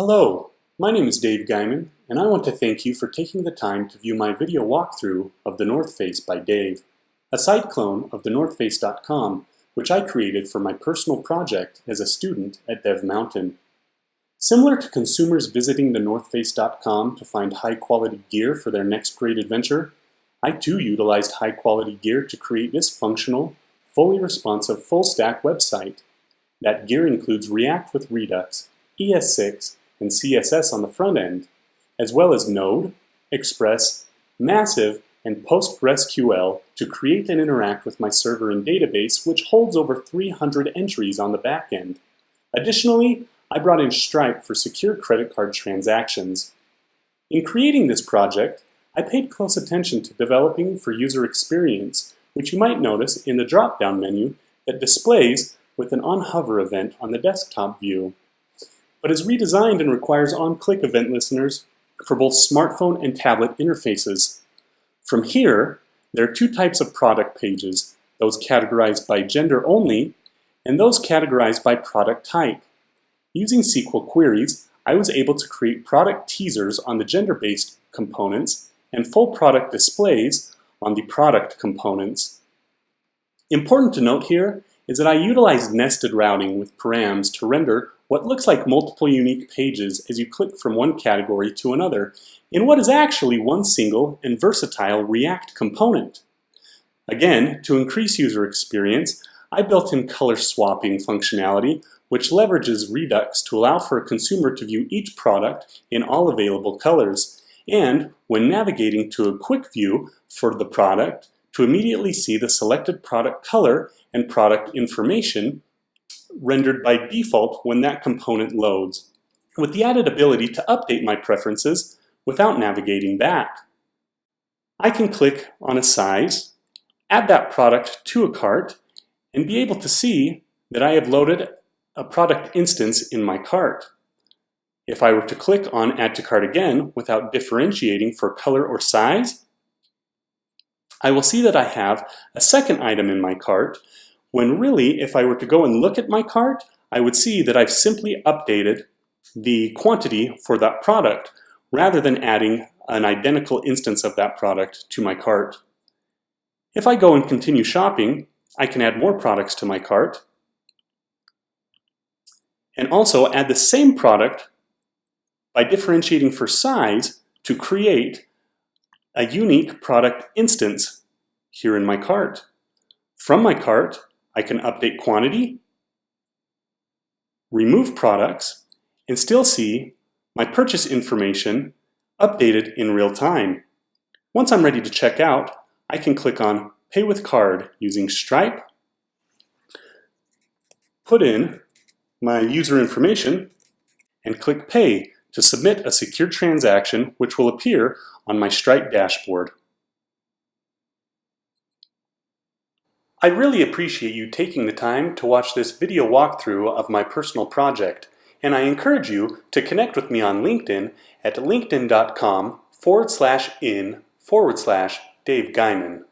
Hello, my name is Dave Guyman, and I want to thank you for taking the time to view my video walkthrough of The North Face by Dave, a site clone of thenorthface.com, which I created for my personal project as a student at DevMountain. Similar to consumers visiting thenorthface.com to find high-quality gear for their next great adventure, I too utilized high-quality gear to create this functional, fully responsive full-stack website. That gear includes React with Redux, ES6, and CSS on the front end, as well as Node, Express, Massive, and PostgreSQL to create and interact with my server and database, which holds over 300 entries on the back end. Additionally, I brought in Stripe for secure credit card transactions. In creating this project, I paid close attention to developing for user experience, which you might notice in the drop-down menu that displays with an on-hover event on the desktop view, but is redesigned and requires on-click event listeners for both smartphone and tablet interfaces. From here, there are two types of product pages, those categorized by gender only, and those categorized by product type. Using SQL queries, I was able to create product teasers on the gender-based components and full product displays on the product components. Important to note here is that I utilized nested routing with params to render what looks like multiple unique pages as you click from one category to another in what is actually one single and versatile React component. Again, to increase user experience, I built in color swapping functionality, which leverages Redux to allow for a consumer to view each product in all available colors, and when navigating to a quick view for the product, to immediately see the selected product color and product information rendered by default when that component loads, with the added ability to update my preferences without navigating back. I can click on a size, add that product to a cart, and be able to see that I have loaded a product instance in my cart. If I were to click on Add to Cart again without differentiating for color or size, I will see that I have a second item in my cart, when really, if I were to go and look at my cart, I would see that I've simply updated the quantity for that product rather than adding an identical instance of that product to my cart. If I go and continue shopping, I can add more products to my cart and also add the same product by differentiating for size to create a unique product instance here in my cart. From my cart, I can update quantity, remove products, and still see my purchase information updated in real time. Once I'm ready to check out, I can click on Pay with Card using Stripe, put in my user information, and click Pay to submit a secure transaction which will appear on my Stripe dashboard. I really appreciate you taking the time to watch this video walkthrough of my personal project, and I encourage you to connect with me on LinkedIn at linkedin.com/in/Dave Guyman.